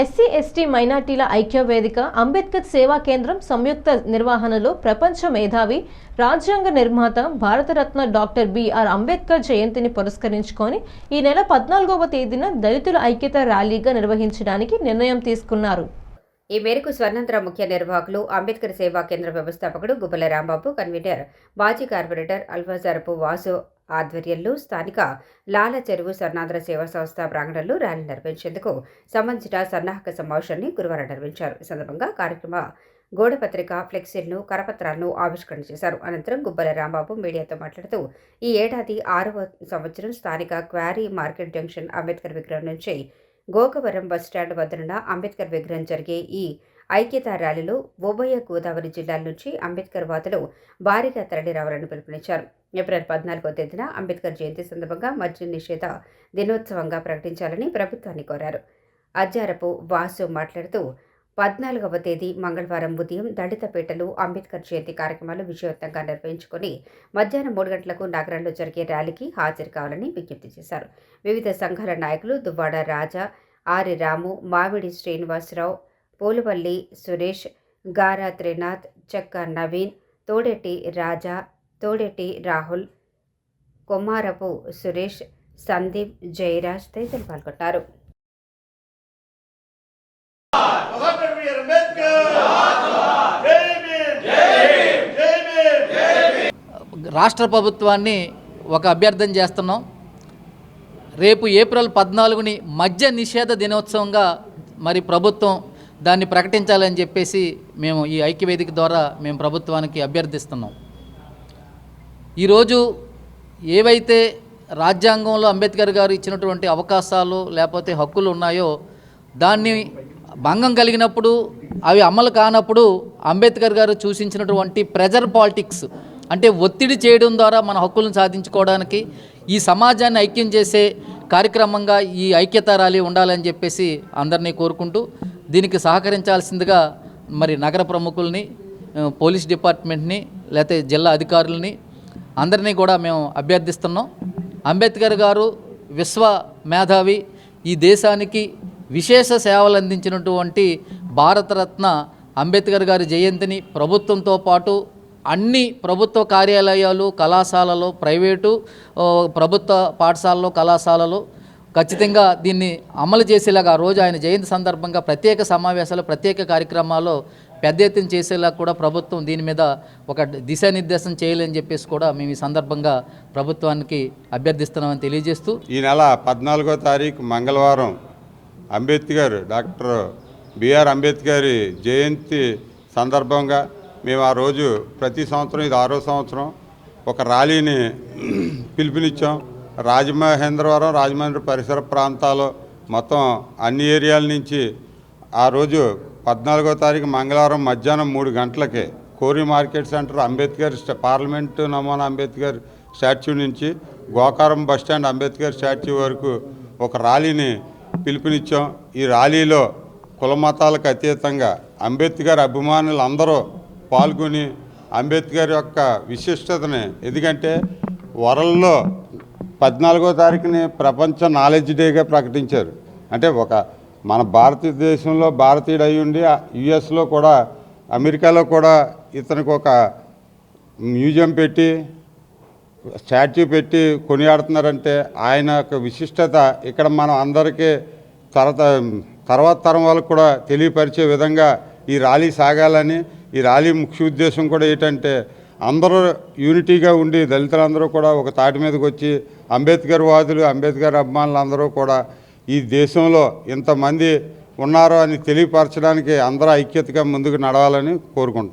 SC ST మైనార్టీల ఐక్య వేదిక అంబేద్కర్ సేవా కేంద్రం సంయుక్త నిర్వహణలో ప్రపంచ మేధావి రాజ్యాంగ నిర్మాత భారతరత్న డాక్టర్ బిఆర్ అంబేద్కర్ జయంతిని పురస్కరించుకొని ఈ నెల 14వ తేదీన దళితుల ఐక్యత ర్యాలీగా నిర్వహించడానికి నిర్ణయం తీసుకున్నారు. ఈ మేరకు స్వర్ణంధ్ర ముఖ్య నిర్వాహకులు అంబేద్కర్ సేవా కేంద్ర వ్యవస్థాపకుడు గుబ్బల రాంబాబు, కన్వీనర్ మాజీ కార్పొరేటర్ అల్ఫాజరపు వాసు ఆధ్వర్యంలో స్థానిక లాల చెరువు స్వర్ణాంధ్ర సేవా సంస్థ ప్రాంగణంలో ర్యాలీ నిర్వహించేందుకు సంబంధించిన సన్నాహక సమావేశాన్ని గురువారం నిర్వహించారు. ఈ సందర్భంగా కార్యక్రమ గోడపత్రిక, ఫ్లెక్సీలను, కరపత్రాలను ఆవిష్కరణ చేశారు. అనంతరం గుబ్బల రాంబాబు మీడియాతో మాట్లాడుతూ ఈ ఏడాది 6వ సంవత్సరం స్థానిక క్వారీ మార్కెట్ జంక్షన్ అంబేద్కర్ విగ్రహం నుంచి గోకవరం బస్టాండ్ వద్దనున్న అంబేద్కర్ విగ్రహం జరిగే ఈ ఐక్యతా ర్యాలీలో ఉభయ గోదావరి జిల్లాల నుంచి అంబేద్కర్ వాదులు భారీగా తరలి రావాలని పిలుపునిచ్చారు. ఏప్రిల్ 14వ తేదీన అంబేద్కర్ జయంతి సందర్భంగా మద్యం నిషేధ దినోత్సవంగా ప్రకటించాలని ప్రభుత్వాన్ని కోరారు. అజ్జారపు వాసు మాట్లాడుతూ 14వ తేదీ మంగళవారం ఉదయం దళితపేటలో అంబేద్కర్ జయంతి కార్యక్రమాలు విజయవంతంగా నిర్వహించుకొని మధ్యాహ్నం 3 గంటలకు నగరంలో జరిగే ర్యాలీకి హాజరు కావాలని విజ్ఞప్తి చేశారు. వివిధ సంఘాల నాయకులు దువ్వాడ రాజా, ఆరి రాము, మామిడి శ్రీనివాసరావు, పోలువల్లి సురేష్, గారా త్రినాథ్, చెక్క నవీన్, తోడెట్టి రాజా, తోడెట్టి రాహుల్, కొమ్మారపు సురేష్, సందీప్, జయరాజ్ తదితరులు పాల్గొన్నారు. రాష్ట్ర ప్రభుత్వాన్ని ఒక అభ్యర్థన చేస్తున్నాం. రేపు ఏప్రిల్ 14ని మద్య నిషేధ దినోత్సవంగా మరి ప్రభుత్వం దాన్ని ప్రకటించాలని చెప్పేసి మేము ఈ ఐక్యవేదిక ద్వారా మేము ప్రభుత్వానికి అభ్యర్థిస్తున్నాం. ఈరోజు ఏవైతే రాజ్యాంగంలో అంబేద్కర్ గారు ఇచ్చినటువంటి అవకాశాలు లేకపోతే హక్కులు ఉన్నాయో దాన్ని భంగం కలిగినప్పుడు అవి అమలు కానప్పుడు అంబేద్కర్ గారు సూచించినటువంటి ప్రెజర్ పాలిటిక్స్ అంటే ఒత్తిడి చేయడం ద్వారా మన హక్కులను సాధించుకోవడానికి ఈ సమాజాన్ని ఐక్యం చేసే కార్యక్రమంగా ఈ ఐక్యతా ర్యాలీ ఉండాలని చెప్పేసి అందరినీ కోరుకుంటూ దీనికి సహకరించాల్సిందిగా మరి నగర ప్రముఖుల్ని, పోలీస్ డిపార్ట్మెంట్ని, లేకపోతే జిల్లా అధికారులని అందరినీ కూడా మేము అభ్యర్థిస్తున్నాం. అంబేద్కర్ గారు విశ్వ మేధావి, ఈ దేశానికి విశేష సేవలు అందించినటువంటి భారతరత్న అంబేద్కర్ గారి జయంతిని ప్రభుత్వంతో పాటు అన్ని ప్రభుత్వ కార్యాలయాలు, కళాశాలలో, ప్రైవేటు ప్రభుత్వ పాఠశాలలో, కళాశాలలో ఖచ్చితంగా దీన్ని అమలు చేసేలాగా రోజు ఆయన జయంతి సందర్భంగా ప్రత్యేక సమావేశాలు, ప్రత్యేక కార్యక్రమాలు పెద్ద ఎత్తున చేసేలా కూడా ప్రభుత్వం దీని మీద ఒక దిశానిర్దేశం చేయాలని చెప్పేసి కూడా మేము ఈ సందర్భంగా ప్రభుత్వానికి అభ్యర్థిస్తున్నామని తెలియజేస్తూ ఈ నెల 14వ తారీఖు మంగళవారం అంబేద్కర్ డాక్టర్ బిఆర్ అంబేద్కర్ జయంతి సందర్భంగా మేము ఆ రోజు ప్రతి సంవత్సరం, ఇది 6వ సంవత్సరం, ఒక ర్యాలీని పిలుపునిచ్చాం. రాజమహేంద్రవరం, రాజమండ్రి పరిసర ప్రాంతాల్లో మొత్తం అన్ని ఏరియాల నుంచి ఆ రోజు 14వ తారీఖు మంగళవారం మధ్యాహ్నం 3 గంటలకే కోరి మార్కెట్ సెంటర్ అంబేద్కర్ పార్లమెంటు నమూనా అంబేద్కర్ స్టాచ్యూ నుంచి గోకారం బస్టాండ్ అంబేద్కర్ స్టాచ్యూ వరకు ఒక ర్యాలీని పిలుపునిచ్చాం. ఈ ర్యాలీలో కుల మతాలకు అతీతంగా అంబేద్కర్ అభిమానులు అందరూ పాల్గొని అంబేద్కర్ యొక్క విశిష్టతని, ఎందుకంటే వరల్డ్లో 14వ తారీఖుని ప్రపంచ నాలెడ్జ్ డేగా ప్రకటించారు. అంటే ఒక మన భారతదేశంలో భారతీయుడు అయి ఉండి యుఎస్లో కూడా, అమెరికాలో కూడా ఇతనికి ఒక మ్యూజియం పెట్టి, స్టాచ్యూ పెట్టి కొనియాడుతున్నారంటే ఆయన యొక్క విశిష్టత ఇక్కడ మనం అందరికీ తర్వాత తరం వాళ్ళకు కూడా తెలియపరిచే విధంగా ఈ ర్యాలీ సాగాలని. ఈ ర్యాలీ ముఖ్య ఉద్దేశం కూడా ఏంటంటే అందరూ యూనిటీగా ఉండి దళితులందరూ కూడా ఒక తాటి మీదకి వచ్చి అంబేద్కర్ వాదులు, అంబేద్కర్ అభిమానులు అందరూ కూడా ఈ దేశంలో ఇంతమంది ఉన్నారో అని తెలియపరచడానికి అందరూ ఐక్యతగా ముందుకు నడవాలని కోరుకుంటున్నాం.